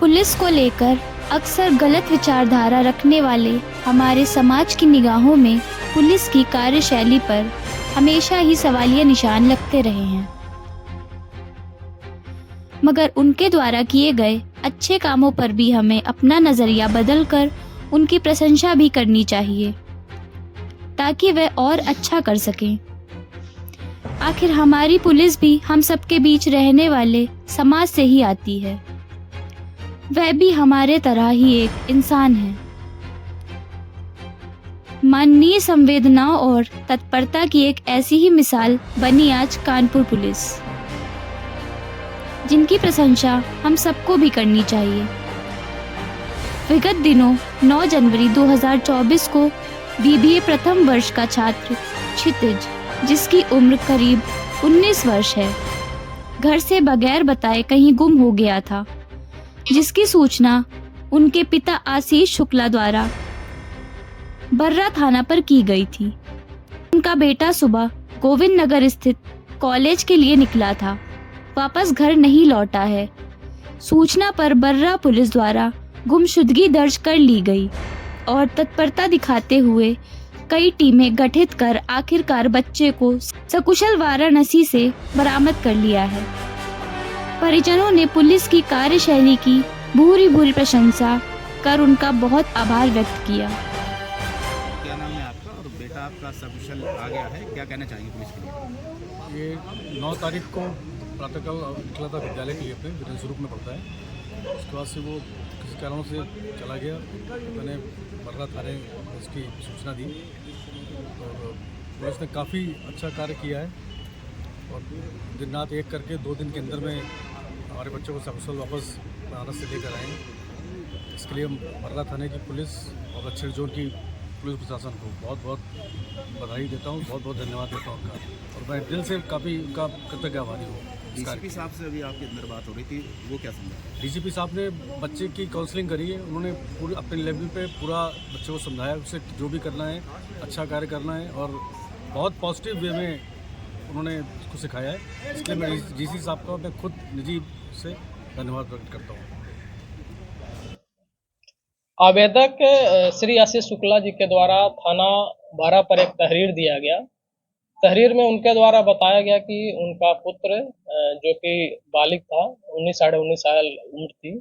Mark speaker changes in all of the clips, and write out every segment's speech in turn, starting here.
Speaker 1: Police को लेकर अक्सर गलत विचारधारा रखने वाले हमारे समाज की निगाहों में पुलिस की कार्यशैली पर हमेशा ही सवालिया निशान लगते रहे हैं। मगर उनके द्वारा किए गए अच्छे कामों पर भी हमें अपना नज़रिया बदलकर उनकी प्रशंसा भी करनी चाहिए, ताकि वे और अच्छा कर सकें। आखिर हमारी पुलिस भी हम सबके बीच रहने वाले समाज से ही आती है। वह भी हमारे तरह ही एक इंसान है। मानवीय संवेदनाओं और तत्परता की एक ऐसी ही मिसाल बनी आज कानपुर पुलिस, जिनकी प्रशंसा हम सबको भी करनी चाहिए। विगत दिनों 9 जनवरी 2024 को बीबीए प्रथम वर्ष का छात्र क्षितिज, जिसकी उम्र करीब 19 वर्ष है, घर से बगैर बताए कहीं गुम हो गया था, जिसकी सूचना उनके पिता आशीष शुक्ला द्वारा बर्रा थाना पर की गई थी। उनका बेटा सुबह गोविंद नगर स्थित कॉलेज के लिए निकला था, वापस घर नहीं लौटा है। सूचना पर बर्रा पुलिस द्वारा गुमशुदगी दर्ज कर ली गई और तत्परता दिखाते हुए कई टीमें गठित कर आखिरकार बच्चे को सकुशल वाराणसी से बरामद कर लिया है। परिजनों ने पुलिस की कार्यशैली की भूरी भूरी प्रशंसा कर उनका बहुत आभार व्यक्त किया।
Speaker 2: क्या नाम है आपका और बेटा आपका सकुशल आ गया है, क्या कहना चाहिए पुलिस के लिए?
Speaker 3: ये 9 तारीख को प्रातःकाल निकला था विद्यालय के लिए, अपने विधान स्वरूप में पढ़ता है। उसके बाद से वो किसी कारणों से चला गया। मैंने बर्रा थाने उसकी सूचना दी और पुलिस ने काफ़ी अच्छा कार्य किया है और दिन रात एक करके 2 दिन के अंदर में हमारे बच्चों को सकुशल वापस बनारस से लेकर आए। इसके लिए बर्रा थाने की पुलिस और दक्षिण जोन की पुलिस प्रशासन को बहुत बहुत बधाई देता हूँ, बहुत बहुत धन्यवाद देता हूँ उनका, और मैं दिल से काफ़ी उनका कृतज्ञ आभारी हूँ।
Speaker 2: डीसीपी साहब से अभी आपके अंदर बात हो रही थी, वो क्या समझा?
Speaker 3: डीसीपी साहब ने बच्चे की काउंसलिंग करी है। उन्होंने पूरे अपने लेवल पे पूरा बच्चे को समझाया, उसे जो भी करना है अच्छा कार्य करना है, और बहुत पॉजिटिव वे में उन्होंने उसको सिखाया है। इसलिए मैं डीसी साहब का मैं खुद निजी से धन्यवाद व्यक्त करता हूँ।
Speaker 4: आवेदक श्री आशीष शुक्ला जी के द्वारा थाना बारह पर एक तहरीर दिया गया। तहरीर में उनके द्वारा बताया गया कि उनका पुत्र जो कि बालिग था, 19 साढ़े 19 साल उम्र थी,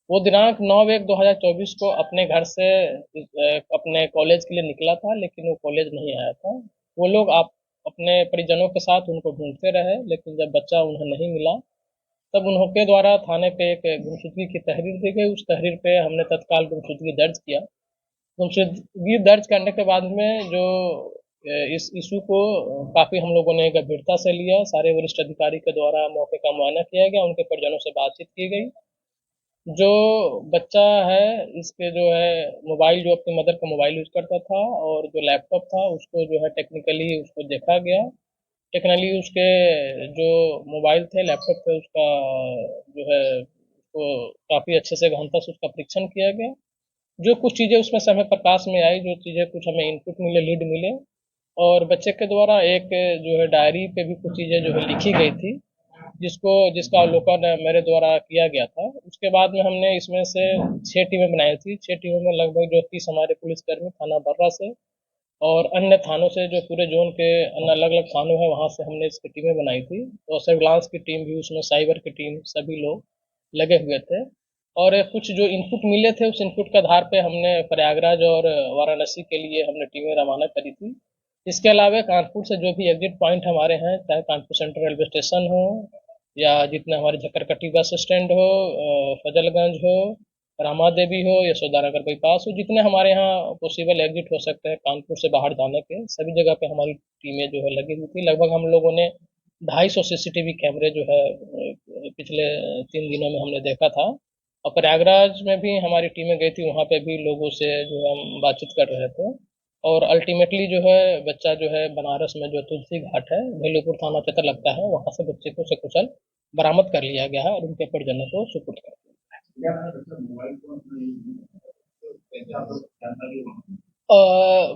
Speaker 4: वो दिनांक 9/1/2024 को अपने घर से अपने कॉलेज के लिए निकला था, लेकिन वो कॉलेज नहीं आया था। वो लोग अपने परिजनों के साथ उनको ढूंढते रहे, लेकिन जब बच्चा उन्हें नहीं मिला तब उनके द्वारा थाने पे एक गुमशुदगी की तहरीर दी गई। उस तहरीर पे हमने तत्काल गुमशुदगी दर्ज किया। गुमशुदगी दर्ज करने के बाद में जो इस इशू को काफ़ी हम लोगों ने गंभीरता से लिया। सारे वरिष्ठ अधिकारी के द्वारा मौके का मुआयना किया गया, उनके परिजनों से बातचीत की गई। जो बच्चा है, इसके जो है मोबाइल, जो अपनी मदर का मोबाइल यूज़ करता था, और जो लैपटॉप था उसको जो है टेक्निकली उसको देखा गया। टेक्निकली उसके जो मोबाइल थे, लैपटॉप थे, उसका जो है उसको काफ़ी अच्छे से गहनता से उसका परीक्षण किया गया। जो कुछ चीज़ें उसमें से हमें प्रकाश में आई, जो चीज़ें कुछ हमें इनपुट मिले, लीड मिले, और बच्चे के द्वारा एक जो है डायरी पे भी कुछ चीज़ें जो है लिखी गई थी, जिसका अवलोकन मेरे द्वारा किया गया था। उसके बाद में हमने इसमें से 6 टीमें बनाई थी। 6 टीमों में लगभग जो 30 हमारे पुलिसकर्मी थाना बर्रा से और अन्य थानों से, जो पूरे जोन के अन्य अलग अलग थानों हैं, वहाँ से हमने इसकी टीमें बनाई थी। और सर्विलांस की टीम भी उसमें, साइबर की टीम, सभी लोग लगे हुए थे। और कुछ जो इनपुट मिले थे, उस इनपुट के आधार पे हमने प्रयागराज और वाराणसी के लिए हमने टीमें रवाना करी थी। इसके अलावा कानपुर से जो भी एग्जिट पॉइंट हमारे हैं, चाहे कानपुर सेंट्रल रेलवे स्टेशन हो या जितने हमारे झकरकटी बस स्टैंड हो, फजलगंज हो, रामा देवी हो, यशोदानगर बाईपास हो, जितने हमारे यहाँ पॉसिबल एग्जिट हो सकते हैं कानपुर से बाहर जाने के, सभी जगह पे हमारी टीमें जो है लगी हुई थी। लगभग हम लोगों ने 250 सीसीटीवी कैमरे जो है पिछले 3 दिनों में हमने देखा था। और प्रयागराज में भी हमारी टीमें गई थी, वहाँ पे भी लोगों से जो है हम बातचीत कर रहे थे। और अल्टीमेटली जो है बच्चा जो है बनारस में जो तुलसी घाट है, भेलूपुर थाना क्षेत्र लगता है, वहाँ से बच्चे को सकुशल बरामद कर लिया गया है और उनके परिजनों को सुपुर्द कर दिया।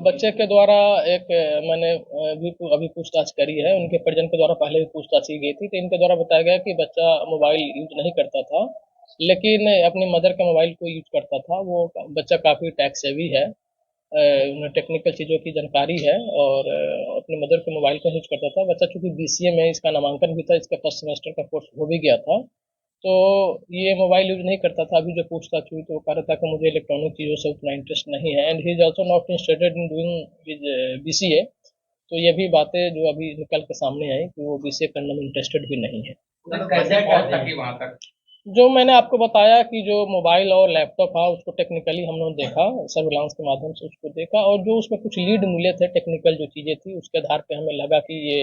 Speaker 4: बच्चे के द्वारा एक मैंने अभी पूछताछ करी है। उनके परिजन के द्वारा पहले भी पूछताछ की गई थी, तो इनके द्वारा बताया गया कि बच्चा मोबाइल यूज नहीं करता था। लेकिन अपनी मदर के मोबाइल को यूज करता था। वो बच्चा काफ़ी टेक सेवी है, उन्हें टेक्निकल चीज़ों की जानकारी है और अपनी मदर के मोबाइल का यूज करता था। बच्चा चूँकि बीसीए में इसका नामांकन भी था, इसका फर्स्ट सेमेस्टर का कोर्स हो भी गया था, तो ये मोबाइल यूज नहीं करता था। अभी जो पूछताछ हुई तो वो कह रहा था कि मुझे इलेक्ट्रॉनिक चीज़ों से उतना इंटरेस्ट नहीं है, and he is also not interested in doing BCA. तो ये भी बातें जो अभी निकल के सामने आई कि वो बीसीए करने में इंटरेस्टेड भी नहीं है।
Speaker 5: कैसे पहुंच सकी वहां तक?
Speaker 4: जो मैंने आपको बताया कि जो मोबाइल और लैपटॉप था उसको टेक्निकली हम लोग देखा, सर्विलांस के माध्यम से उसको देखा, और जो उसमें कुछ लीड मिले थे, टेक्निकल जो चीज़ें थी, उसके आधार पे हमें लगा कि ये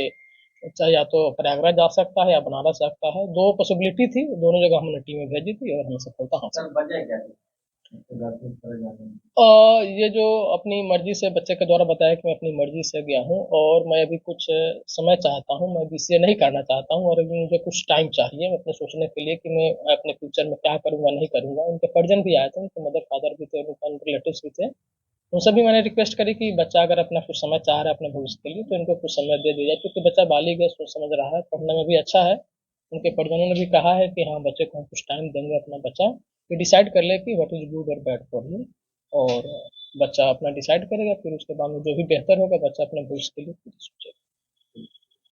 Speaker 4: अच्छा या तो प्रयागराज जा सकता है या बनारस जा सकता है। दो पॉसिबिलिटी थी, दोनों जगह हमने टीमें भेजी थी और हमें सफलता हासिल।
Speaker 5: सर वजह क्या थी? घर से चले जाने की?
Speaker 4: ये जो अपनी मर्जी से बच्चे के द्वारा बताया कि मैं अपनी मर्जी से गया हूँ और मैं अभी कुछ समय चाहता हूँ, मैं बीसीए नहीं करना चाहता हूँ और अभी मुझे कुछ टाइम चाहिए अपने सोचने के लिए कि मैं अपने फ्यूचर में क्या करूँगा नहीं करूँगा। उनके परिजन भी आए थे, उनके मदर फादर भी थे, उनके रिलेटिव्स भी थे। उनसे भी मैंने रिक्वेस्ट करी कि बच्चा अगर अपना कुछ समय चाह रहा है अपने भविष्य के लिए तो इनको कुछ समय दे दिया जाए, क्योंकि बच्चा बालिग है, सोच समझ रहा है, पढ़ने में भी अच्छा है। उनके परिजनों ने भी कहा है कि हाँ, बच्चे को हम कुछ टाइम देंगे, अपना बच्चा ये डिसाइड कर ले कि व्हाट इज गुड और बैड फॉर हिम, और बच्चा अपना डिसाइड करेगा, फिर उसके बाद में जो भी बेहतर होगा बच्चा अपने भविष्य के लिए खुद ही सोचेगा।